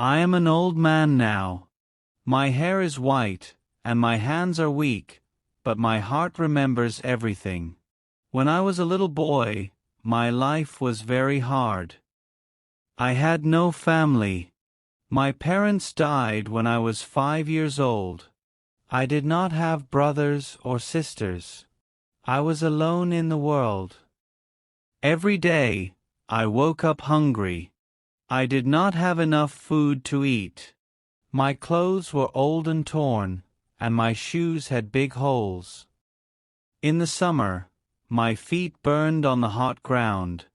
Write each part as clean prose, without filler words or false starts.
I am an old man now. My hair is white, and my hands are weak, but my heart remembers everything. When I was a little boy, my life was very hard. I had no family. My parents died when I was 5 years old. I did not have brothers or sisters. I was alone in the world. Every day, I woke up hungry. I did not have enough food to eat. My clothes were old and torn, and my shoes had big holes. In the summer, my feet burned on the hot ground.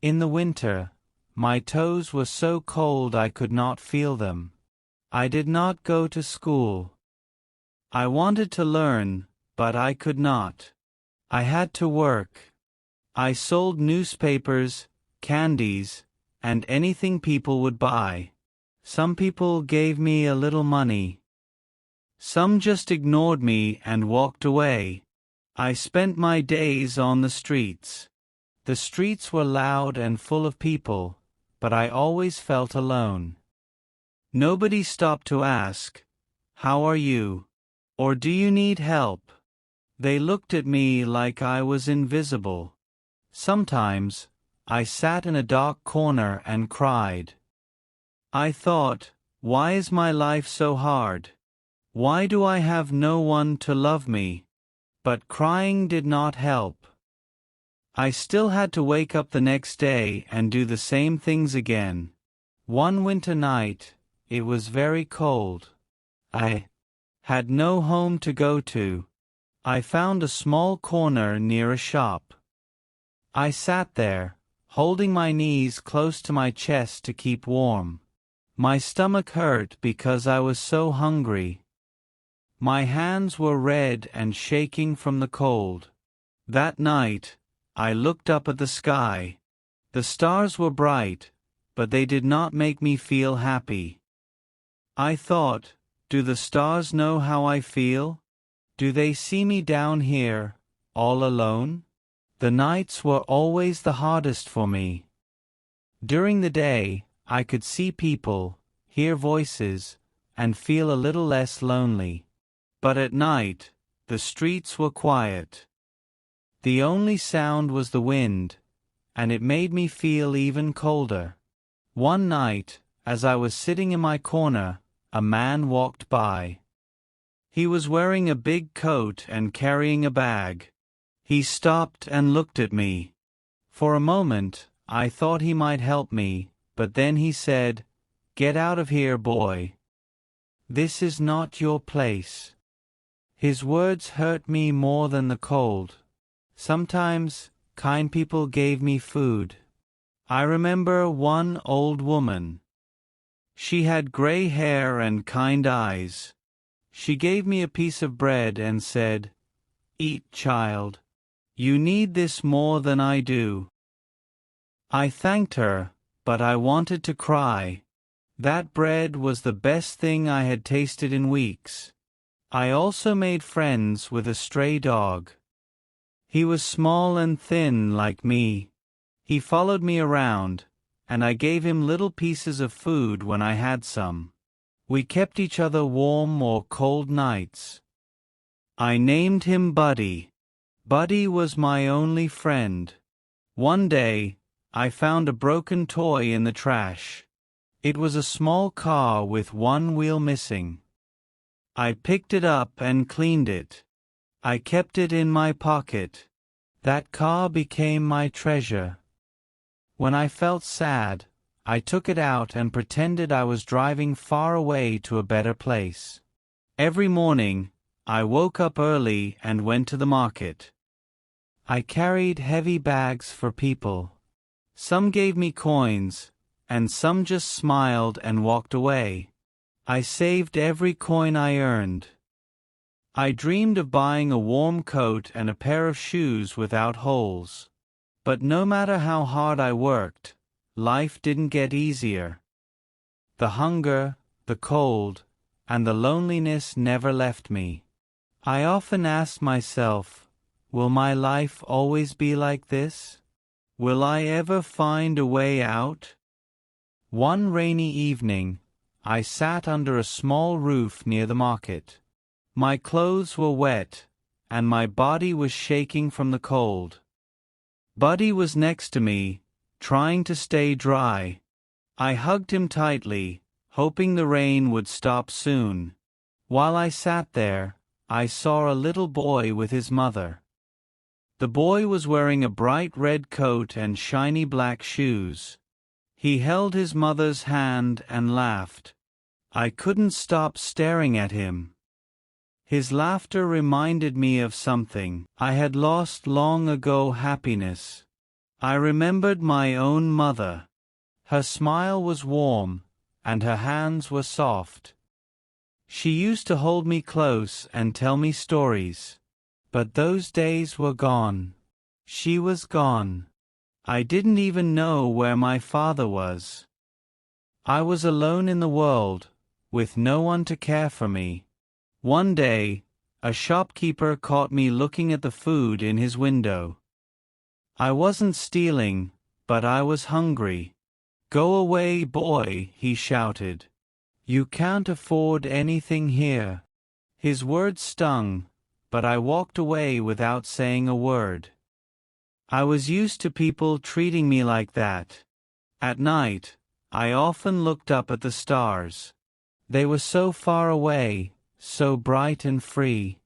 In the winter, my toes were so cold I could not feel them. I did not go to school. I wanted to learn, but I could not. I had to work. I sold newspapers, candies, and anything people would buy. Some people gave me a little money. Some just ignored me and walked away. I spent my days on the streets. The streets were loud and full of people, but I always felt alone. Nobody stopped to ask, "How are you?" or "Do you need help?" They looked at me like I was invisible. Sometimes, I sat in a dark corner and cried. I thought, why is my life so hard? Why do I have no one to love me? But crying did not help. I still had to wake up the next day and do the same things again. One winter night, it was very cold. I had no home to go to. I found a small corner near a shop. I sat there, holding my knees close to my chest to keep warm. My stomach hurt because I was so hungry. My hands were red and shaking from the cold. That night, I looked up at the sky. The stars were bright, but they did not make me feel happy. I thought, do the stars know how I feel? Do they see me down here, all alone? The nights were always the hardest for me. During the day, I could see people, hear voices, and feel a little less lonely. But at night, the streets were quiet. The only sound was the wind, and it made me feel even colder. One night, as I was sitting in my corner, a man walked by. He was wearing a big coat and carrying a bag. He stopped and looked at me. For a moment, I thought he might help me, but then he said, "Get out of here, boy. This is not your place." His words hurt me more than the cold. Sometimes, kind people gave me food. I remember one old woman. She had gray hair and kind eyes. She gave me a piece of bread and said, "Eat, child. You need this more than I do." I thanked her, but I wanted to cry. That bread was the best thing I had tasted in weeks. I also made friends with a stray dog. He was small and thin like me. He followed me around, and I gave him little pieces of food when I had some. We kept each other warm or cold nights. I named him Buddy. Buddy was my only friend. One day, I found a broken toy in the trash. It was a small car with one wheel missing. I picked it up and cleaned it. I kept it in my pocket. That car became my treasure. When I felt sad, I took it out and pretended I was driving far away to a better place. Every morning, I woke up early and went to the market. I carried heavy bags for people. Some gave me coins, and some just smiled and walked away. I saved every coin I earned. I dreamed of buying a warm coat and a pair of shoes without holes. But no matter how hard I worked, life didn't get easier. The hunger, the cold, and the loneliness never left me. I often asked myself, will my life always be like this? Will I ever find a way out? One rainy evening, I sat under a small roof near the market. My clothes were wet, and my body was shaking from the cold. Buddy was next to me, trying to stay dry. I hugged him tightly, hoping the rain would stop soon. While I sat there, I saw a little boy with his mother. The boy was wearing a bright red coat and shiny black shoes. He held his mother's hand and laughed. I couldn't stop staring at him. His laughter reminded me of something I had lost long ago: happiness. I remembered my own mother. Her smile was warm, and her hands were soft. She used to hold me close and tell me stories. But those days were gone. She was gone. I didn't even know where my father was. I was alone in the world, with no one to care for me. One day, a shopkeeper caught me looking at the food in his window. I wasn't stealing, but I was hungry. "Go away, boy," he shouted. "You can't afford anything here." His words stung, but I walked away without saying a word. I was used to people treating me like that. At night, I often looked up at the stars. They were so far away, so bright and free.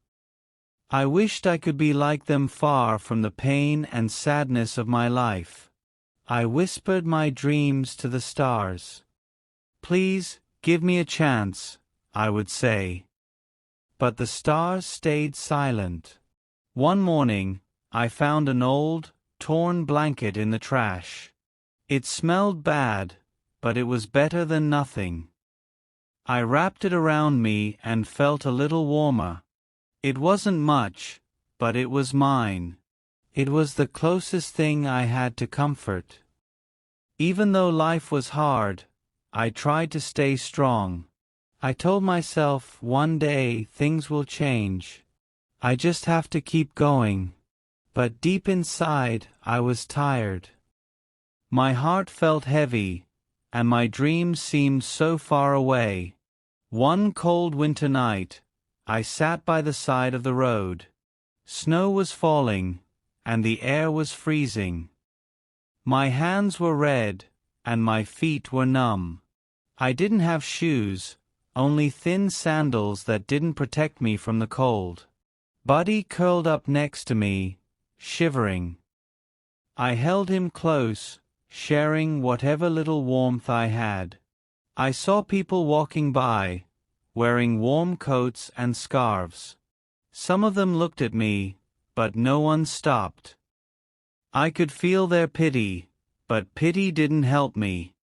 I wished I could be like them, far from the pain and sadness of my life. I whispered my dreams to the stars. "Please, give me a chance," I would say. But the stars stayed silent. One morning, I found an old, torn blanket in the trash. It smelled bad, but it was better than nothing. I wrapped it around me and felt a little warmer. It wasn't much, but it was mine. It was the closest thing I had to comfort. Even though life was hard, I tried to stay strong. I told myself one day things will change. I just have to keep going. But deep inside, I was tired. My heart felt heavy, and my dreams seemed so far away. One cold winter night, I sat by the side of the road. Snow was falling, and the air was freezing. My hands were red, and my feet were numb. I didn't have shoes, only thin sandals that didn't protect me from the cold. Buddy curled up next to me, shivering. I held him close, sharing whatever little warmth I had. I saw people walking by, wearing warm coats and scarves. Some of them looked at me, but no one stopped. I could feel their pity, but pity didn't help me.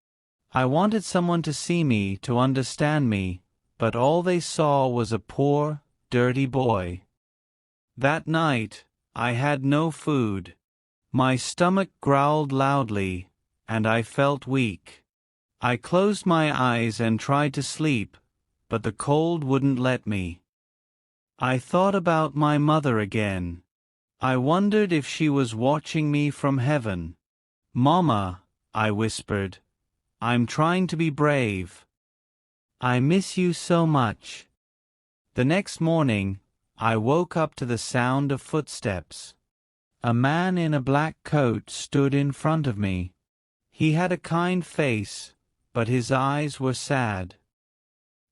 I wanted someone to see me, to understand me, but all they saw was a poor, dirty boy. That night, I had no food. My stomach growled loudly, and I felt weak. I closed my eyes and tried to sleep, but the cold wouldn't let me. I thought about my mother again. I wondered if she was watching me from heaven. "Mama," I whispered, "I'm trying to be brave. I miss you so much." The next morning, I woke up to the sound of footsteps. A man in a black coat stood in front of me. He had a kind face, but his eyes were sad.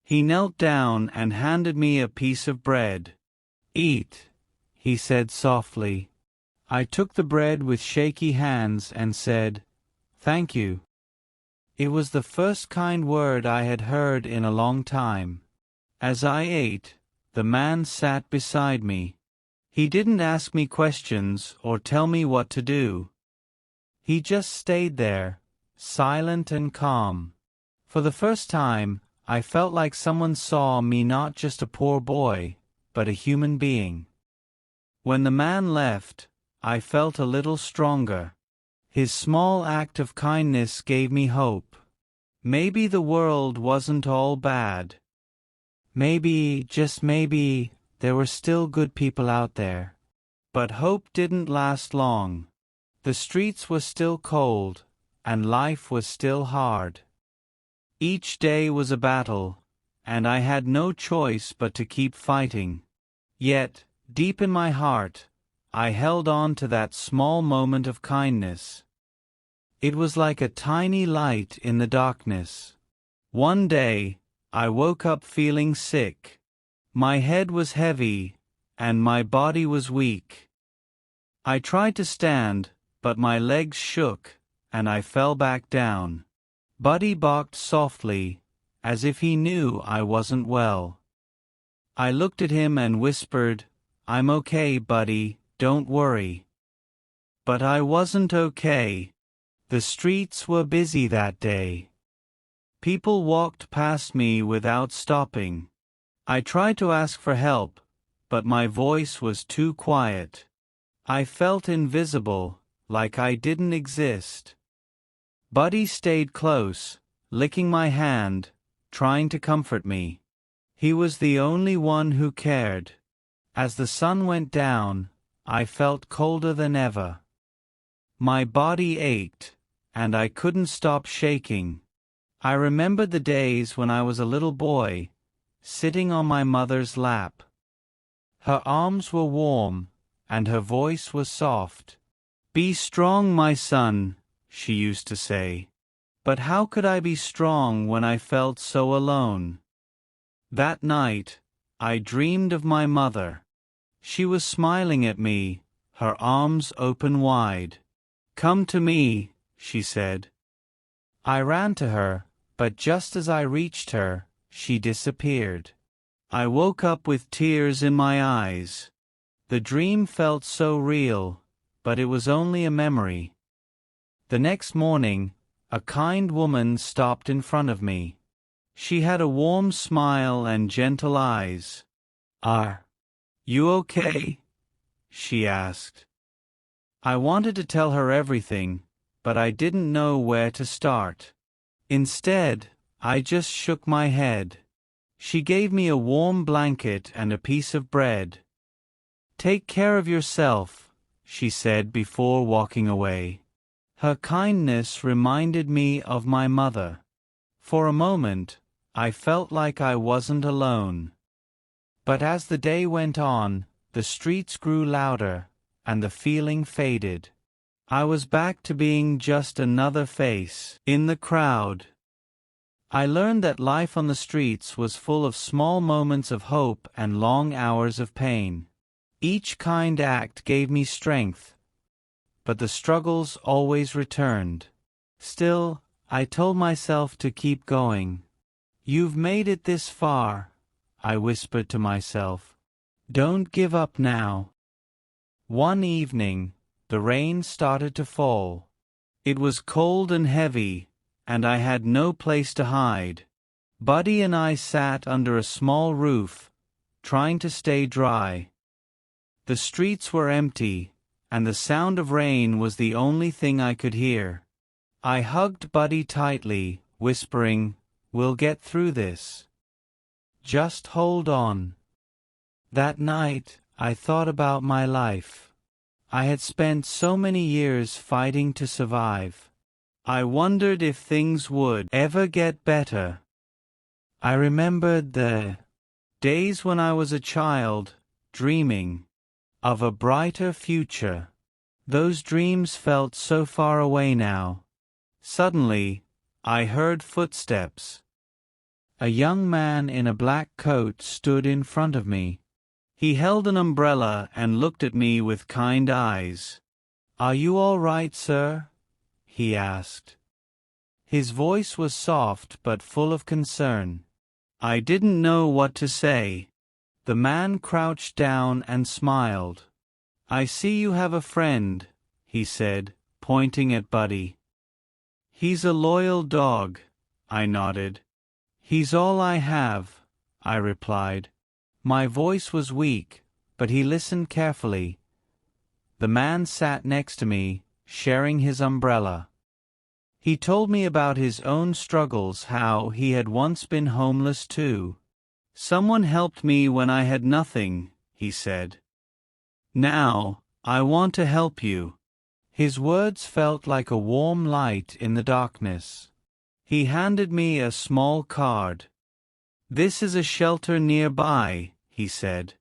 He knelt down and handed me a piece of bread. "Eat," he said softly. I took the bread with shaky hands and said, "Thank you." It was the first kind word I had heard in a long time. As I ate, the man sat beside me. He didn't ask me questions or tell me what to do. He just stayed there, silent and calm. For the first time, I felt like someone saw me, not just a poor boy, but a human being. When the man left, I felt a little stronger. His small act of kindness gave me hope. Maybe the world wasn't all bad. Maybe, just maybe, there were still good people out there. But hope didn't last long. The streets were still cold, and life was still hard. Each day was a battle, and I had no choice but to keep fighting. Yet, deep in my heart, I held on to that small moment of kindness. It was like a tiny light in the darkness. One day, I woke up feeling sick. My head was heavy, and my body was weak. I tried to stand, but my legs shook, and I fell back down. Buddy barked softly, as if he knew I wasn't well. I looked at him and whispered, "I'm okay, Buddy, don't worry." But I wasn't okay. The streets were busy that day. People walked past me without stopping. I tried to ask for help, but my voice was too quiet. I felt invisible, like I didn't exist. Buddy stayed close, licking my hand, trying to comfort me. He was the only one who cared. As the sun went down, I felt colder than ever. My body ached, and I couldn't stop shaking. I remembered the days when I was a little boy, sitting on my mother's lap. Her arms were warm, and her voice was soft. "Be strong, my son," she used to say. But how could I be strong when I felt so alone? That night, I dreamed of my mother. She was smiling at me, her arms open wide. "Come to me," she said. I ran to her, but just as I reached her, she disappeared. I woke up with tears in my eyes. The dream felt so real, but it was only a memory. The next morning, a kind woman stopped in front of me. She had a warm smile and gentle eyes. "Are you okay?" she asked. I wanted to tell her everything, but I didn't know where to start. Instead, I just shook my head. She gave me a warm blanket and a piece of bread. "Take care of yourself," she said before walking away. Her kindness reminded me of my mother. For a moment, I felt like I wasn't alone. But as the day went on, the streets grew louder, and the feeling faded. I was back to being just another face in the crowd. I learned that life on the streets was full of small moments of hope and long hours of pain. Each kind act gave me strength, but the struggles always returned. Still, I told myself to keep going. "You've made it this far," I whispered to myself. "Don't give up now." One evening, the rain started to fall. It was cold and heavy, and I had no place to hide. Buddy and I sat under a small roof, trying to stay dry. The streets were empty, and the sound of rain was the only thing I could hear. I hugged Buddy tightly, whispering, "We'll get through this. Just hold on." That night, I thought about my life. I had spent so many years fighting to survive. I wondered if things would ever get better. I remembered the days when I was a child, dreaming of a brighter future. Those dreams felt so far away now. Suddenly, I heard footsteps. A young man in a black coat stood in front of me. He held an umbrella and looked at me with kind eyes. "Are you all right, sir?" he asked. His voice was soft but full of concern. I didn't know what to say. The man crouched down and smiled. "I see you have a friend," he said, pointing at Buddy. "He's a loyal dog," I nodded. "He's all I have," I replied. My voice was weak, but he listened carefully. The man sat next to me, sharing his umbrella. He told me about his own struggles, how he had once been homeless too. "Someone helped me when I had nothing," he said. "Now, I want to help you." His words felt like a warm light in the darkness. He handed me a small card. "This is a shelter nearby," he said.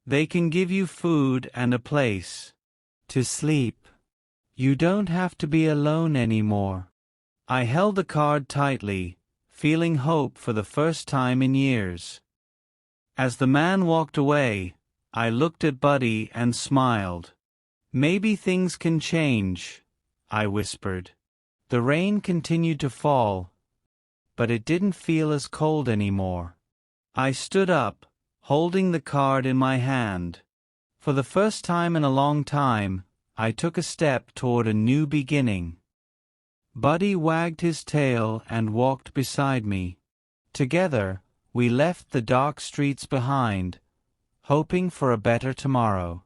"They can give you food and a place to sleep. You don't have to be alone anymore." I held the card tightly, feeling hope for the first time in years. As the man walked away, I looked at Buddy and smiled. "Maybe things can change," I whispered. The rain continued to fall, but it didn't feel as cold anymore. I stood up, holding the card in my hand. For the first time in a long time, I took a step toward a new beginning. Buddy wagged his tail and walked beside me. Together, we left the dark streets behind, hoping for a better tomorrow.